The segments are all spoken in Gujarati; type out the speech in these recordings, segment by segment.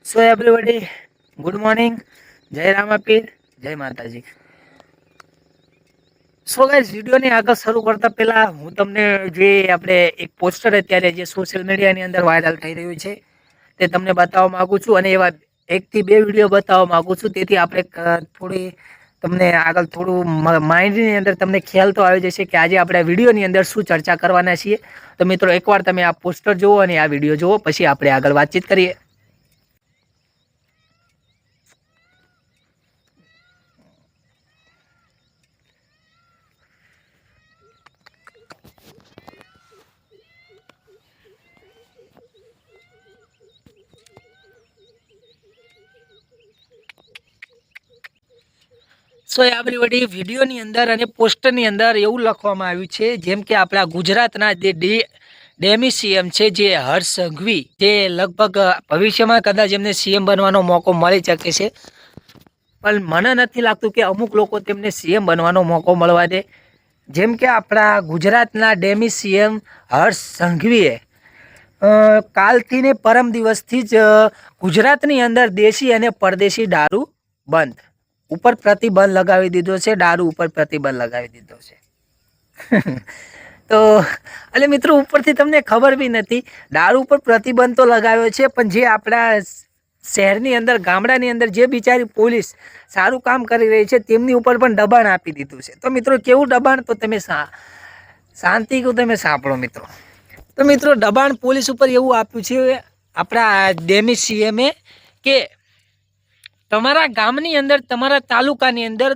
સો એવરીબડી ગુડ મોર્નિંગ, જય રામાપીર, જય માતાજી। સો ગાઈસ, વિડીયોની આગળ શરૂ કરતા પહેલા હું તમને જે આપણે એક પોસ્ટર અત્યારે જે સોશિયલ મીડિયાની અંદર વાયરલ થઈ રહ્યું છે તે તમને બતાવવા માંગુ છું, અને એવા એકથી બે વિડીયો બતાવવા માંગુ છું, તેથી આપણે થોડી તમને આગળ થોડું માઇન્ડની અંદર તમને ખ્યાલ તો આવી જશે કે આજે આપણે વિડીયોની અંદર શું ચર્ચા કરવાના છીએ। તો મિત્રો, એકવાર તમે આ પોસ્ટર જુઓ અને આ વિડીયો જુઓ, પછી આપણે આગળ વાતચીત કરીએ। સો એવરીબડી, વિડીયોની અંદર અને પોસ્ટરની અંદર એવું લખવામાં આવ્યું છે જેમ કે આપણા ગુજરાતના જે ડેમી સીએમ છે જે હર્ષ સંઘવી, જે લગભગ ભવિષ્યમાં કદાચ એમને સીએમ બનવાનો મોકો મળી શકે છે, પણ મને નથી લાગતું કે અમુક લોકો તેમને સીએમ બનવાનો મોકો મળવા દે। જેમ કે આપણા ગુજરાતના ડેમી સીએમ હર્ષ સંઘવીએ કાલથી ને પરમ દિવસથી જ ગુજરાતની અંદર દેશી અને પરદેશી દારૂ બંધ ઉપર પ્રતિબંધ લગાવી દીધો છે। દારૂ ઉપર પ્રતિબંધ લગાવી દીધો છે। તો એટલે મિત્રો, ઉપરથી તમને ખબર બી નથી, દારૂ ઉપર પ્રતિબંધ તો લગાવ્યો છે, પણ જે આપણા શહેરની અંદર, ગામડાની અંદર જે બિચારી પોલીસ સારું કામ કરી રહી છે તેમની ઉપર પણ દબાણ આપી દીધું છે। તો મિત્રો, કેવું દબાણ, તો તમે શાંતિથી તમે સાંભળો મિત્રો। તો મિત્રો, દબાણ પોલીસ ઉપર એવું આપ્યું છે આપણા ડેમી સીએમએ કે તમારા ગામની અંદર, તમારા તાલુકાની અંદર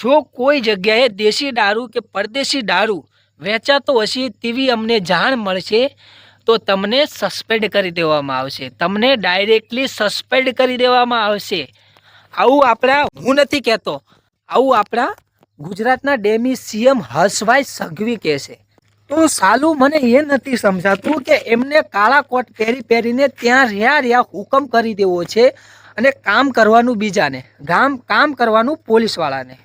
જો કોઈ જગ્યાએ દેશી દારૂ કે પરદેશી દારૂ વેચાતો હશે તેવી અમને જાણ મળશે તો તમને સસ્પેન્ડ કરી દેવામાં આવશે, તમને ડાયરેક્ટલી સસ્પેન્ડ કરી દેવામાં આવશે। આવું આપણા, હું નથી કહેતો, આવું આપણા ગુજરાતના ડેમી સીએમ હર્ષભાઈ સંઘવી કહે છે। તો સાલું મને એ નથી સમજાતું કે એમને કાળા કોટ પહેરીને ત્યાં રહ્યા હુકમ કરી દેવો છે અને કામ કરવાનું બીજાને, કામ કરવાનું પોલીસવાળાને।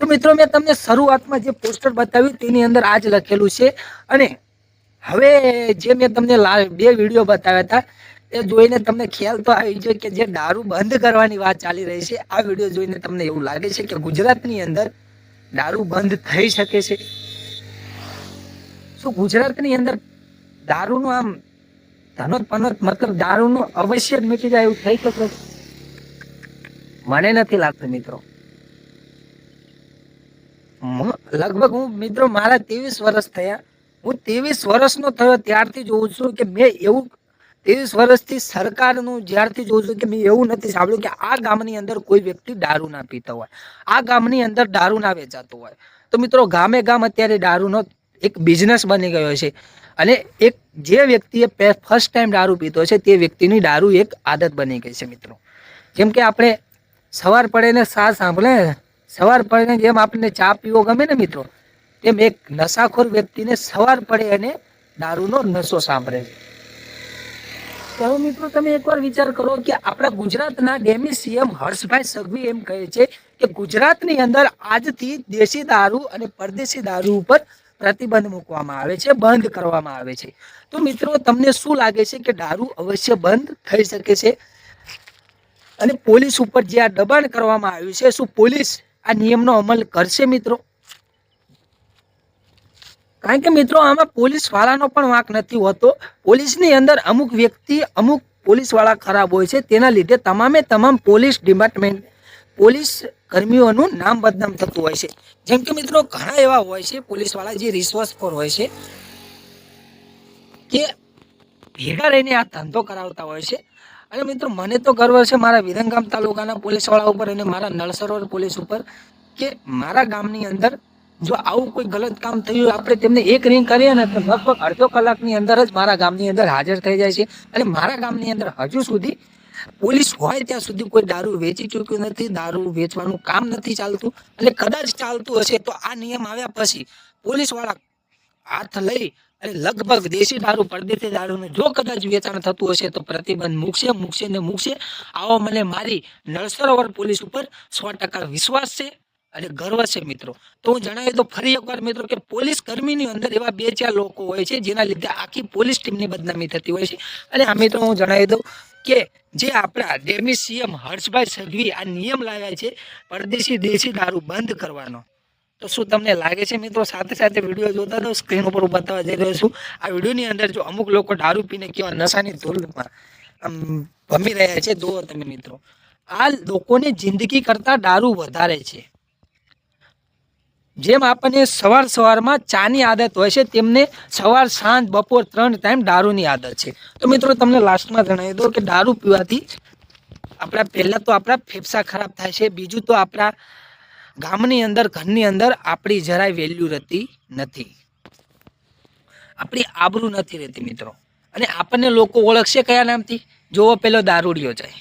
તો મિત્રો, મેં તમને શરૂઆતમાં જે પોસ્ટર બતાવ્યું તેની અંદર આ જ લખેલું છે, અને હવે જે મેં તમને બે વિડીયો બતાવ્યા હતા એ જોઈને તમને ખ્યાલ તો આવી જાય કે જે દારૂ બંધ કરવાની વાત ચાલી રહી છે, આ વિડીયો જોઈને તમને એવું લાગે છે કે ગુજરાતની અંદર દારૂ બંધ થઈ શકે છે? શું ગુજરાતની અંદર દારૂનું આમ ધનોત પનોત, મતલબ દારૂનું અવશ્ય મિટી જાય એવું થઈ શકે? મને નથી લાગતું મિત્રો। લગભગ હું મિત્રો, મારા 23 વર્ષ થયા, હું 23 વર્ષનો થયો ત્યારથી જોઉં છું કે મેં એવું 23 વર્ષથી સરકારનું જ્યારથી જોઉં છું કે મેં એવું નથી સાંભળ્યું કે આ ગામની અંદર કોઈ વ્યક્તિ દારૂ ના પીતો હોય, આ ગામની અંદર દારૂ ના વેચાતો હોય। તો મિત્રો, ગામે ગામ અત્યારે દારૂનો એક બિઝનેસ બની ગયો છે, અને એક જે વ્યક્તિએ ફર્સ્ટ ટાઈમ દારૂ પીતો છે તે વ્યક્તિની દારૂ એક આદત બની ગઈ છે મિત્રો। જેમ કે આપણે સવાર પડે ને સા સાંભળે, સવાર પડે જેમ આપણને ચા પીવો ગમે ને મિત્રો, તેમ એક નશાખોર વ્યક્તિને સવાર પડે અને દારૂનો નશો સાંભળે છે। તો મિત્રો, તમે એકવાર વિચાર કરો કે આપણા ગુજરાતના ડેમી સીએમ હર્ષભાઈ સંઘવી એમ કહે છે કે ગુજરાતની અંદર આજથી દેશી દારૂ અને પરદેશી દારૂ ઉપર પ્રતિબંધ મૂકવામાં આવે છે, બંધ કરવામાં આવે છે। તો મિત્રો, તમને શું લાગે છે કે દારૂ અવશ્ય બંધ થઈ શકે છે? અને પોલીસ ઉપર જે આ દબાણ કરવામાં આવ્યું છે, શું પોલીસ આ નિયમનો અમલ કરશે મિત્રો? કારણ કે મિત્રો, આમાં પોલીસ વાળાનો પણ વાંક નથી હોતો। પોલીસની અંદર અમુક વ્યક્તિ, અમુક પોલીસ વાળા ખરાબ હોય છે, તેના લીધે તમામ પોલીસ ડિપાર્ટમેન્ટ, પોલીસ કર્મીઓનું નામ બદનામ થતું હોય છે। જેમ કે મિત્રો, ઘણા એવા હોય છે પોલીસ વાળા જે રિશ્વતખોર હોય છે, કે ભેગા રહીને આ ધંધો કરાવતા હોય છે। અને મિત્રો, મને તો ગર્વ છે મારા વિરમગામ તાલુકાના પોલીસ વાળા ઉપર અને મારા નળ સરોવર પોલીસ ઉપર, કે મારા ગામની અંદર જો આવું કોઈ ગલત કામ થયું, આપણે તેમને એક રિંગ કરીએ ને તો લગભગ અડધો કલાકની અંદર જ મારા ગામની અંદર હાજર થઈ જાય છે। અને મારા ગામની અંદર હજુ સુધી પોલીસ હોય ત્યાં સુધી કોઈ દારૂ વેચી ચૂક્યું નથી, દારૂ વેચવાનું કામ નથી ચાલતું, અને કદાચ ચાલતું હશે તો આ નિયમ આવ્યા પછી પોલીસ વાળા હાથ લઈ અને લગભગ દેશી દારૂ, પરદેશી દારૂનું જો કદાચ વેચાણ થતું હશે તો પ્રતિબંધ મૂકશે। આવો મને મારી નળ સરોવર પોલીસ ઉપર 100% વિશ્વાસ છે અને ગર્વ છે મિત્રો। તો હું જણાવી દઉં ફરી એકવાર મિત્રો કે પોલીસ કર્મીની અંદર એવા 2-4 લોકો હોય છે જેના લીધે આખી પોલીસ ટીમની બદનામી થતી હોય છે। અને આ મિત્રો, હું જણાવી દઉં કે જે આપણા ડેમી સીએમ હર્ષભાઈ સંઘવી આ નિયમ લાવ્યા છે પરદેશી દેશી દારૂ બંધ કરવાનો, તો શું તમને લાગે છે મિત્રો? સાથે સાથે વિડીયો જોતા તો સ્ક્રીન ઉપર બતાવવા જઈ રહ્યો છું. આ વિડીયોની અંદર જો અમુક લોકો દારૂ પીને કેવા નશાની ધૂળમાં ભમી રહ્યા છે, જુઓ તમે મિત્રો. આ લોકોની જિંદગી કરતા દારૂ વધારે છે. જેમ આપણને સવારમાં ચાની આદત હોય છે, તેમને સવાર સાંજ બપોર 3 ટાઈમ દારૂની આદત છે. તો મિત્રો તમને લાસ્ટમાં જણાવી દો કે દારૂ પીવાથી પહેલા તો આપણા ફેફસા ખરાબ થાય છે, બીજું તો આપણા ગામની અંદર ઘરની અંદર આપણી જરાય વેલ્યુ રહેતી નથી, આપણી આબરૂ નથી રહેતી મિત્રો. અને આપણને લોકો ઓળખશે કયા નામથી? જોવો પેલો દારૂડિયો જાય.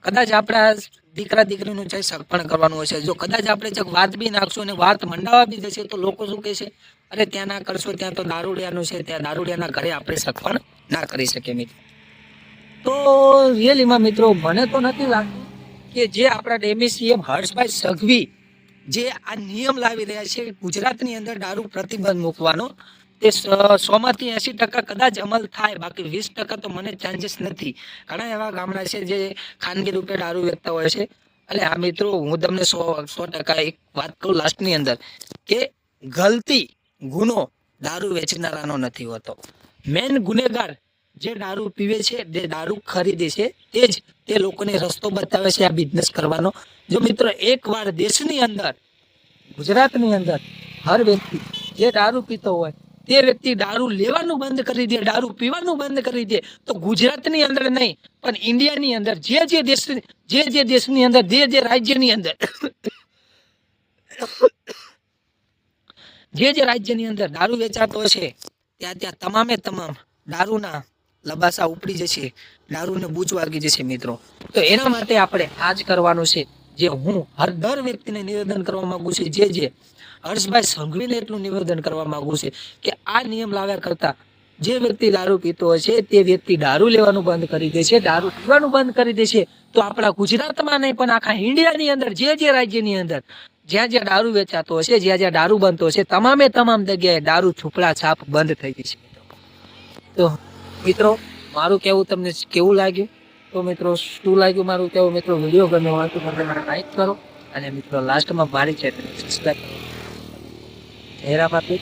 કદાચ આપણા દીકરા દીકરીનું છે સગપણ કરવાનું હશે, જો કદાચ આપણે ચક વાત બી નાખશું અને વાત મંડાવા બી જશે તો લોકો શું કહેશે? અરે ત્યાં ના કરશો, ત્યાં તો દારૂડિયાનું છે, ત્યાં દારૂડિયાના ઘરે આપણે સગપણ ના કરી શકીએ મિત્રો. તો રિયલીમાં મિત્રો મને તો નથી લાગતું કે જે આપણા ડેમી સીએમ હર્ષભાઈ સંઘવી જે આ નિયમ લાવી રહ્યા છે ગુજરાતની અંદર દારૂ પ્રતિબંધ મૂકવાનો, તે 100માંથી 80% કદાચ અમલ થાય, બાકી 20% તો મને ચાન્સીસ નથી. ઘણા એવા ગામડા છે જે ખાનગી રૂપે દારૂ વેચતા હોય છે. એટલે આ મિત્રો હું તમને 100% એક વાત કહું લાસ્ટની અંદર કે ગલતી ગુનો દારૂ વેચનારાનો નથી હોતો. મેન ગુનેગાર જે દારૂ પીવે છે, જે દારૂ ખરીદે છે, તે લોકોને રસ્તો બતાવે છે આ બિઝનેસ કરવાનો. જો મિત્રો એકવાર દેશની અંદર ગુજરાતની અંદર હર વ્યક્તિ જે દારૂ પીતો હોય તે વ્યક્તિ દારૂ લેવાનું બંધ કરી દે, દારૂ પીવાનું બંધ કરી દે, તો ગુજરાતની અંદર નહીં પણ ઇન્ડિયાની અંદર જે દેશની અંદર જે રાજ્યની અંદર જે રાજ્યની અંદર દારૂ વેચાતો છે ત્યાં તમામે તમામ દારૂના લબાસા ઉપડી જશે, દારૂને બૂચ વાગી જશે મિત્રો. તો એના માટે આપણે આ જ કરવાનું છે, જે હું દર વ્યક્તિને નિવેદન કરવા માંગુ છું, જે હર્ષભાઈ સંઘવીને એટલું નિવેદન કરવા માંગુ છે કે આ નિયમ લાવ્યા કરતા જે વ્યક્તિ દારૂ પીતો હોય છે તે વ્યક્તિ દારૂ લેવાનું બંધ કરી દે છે, દારૂ પીવાનું બંધ કરી દે છે, તો આપણા ગુજરાતમાં નહીં પણ આખા ઇન્ડિયાની અંદર જે રાજ્યની અંદર જ્યાં દારૂ વેચાતો હશે, જ્યાં દારૂ બનતો હશે, તમામે તમામ જગ્યાએ દારૂ છુપડા છાપ બંધ થઈ જશે. તો મિત્રો મારું કહેવું તમને કેવું લાગ્યું? તો મિત્રો શું લાગ્યું મારું કહેવું? મિત્રો વિડીયો ગમ્યો હોય તો લાઈક કરો અને મિત્રો લાસ્ટમાં મારી ચેનલ સબસ્ક્રાઈબ કરો. હેરા પાપી.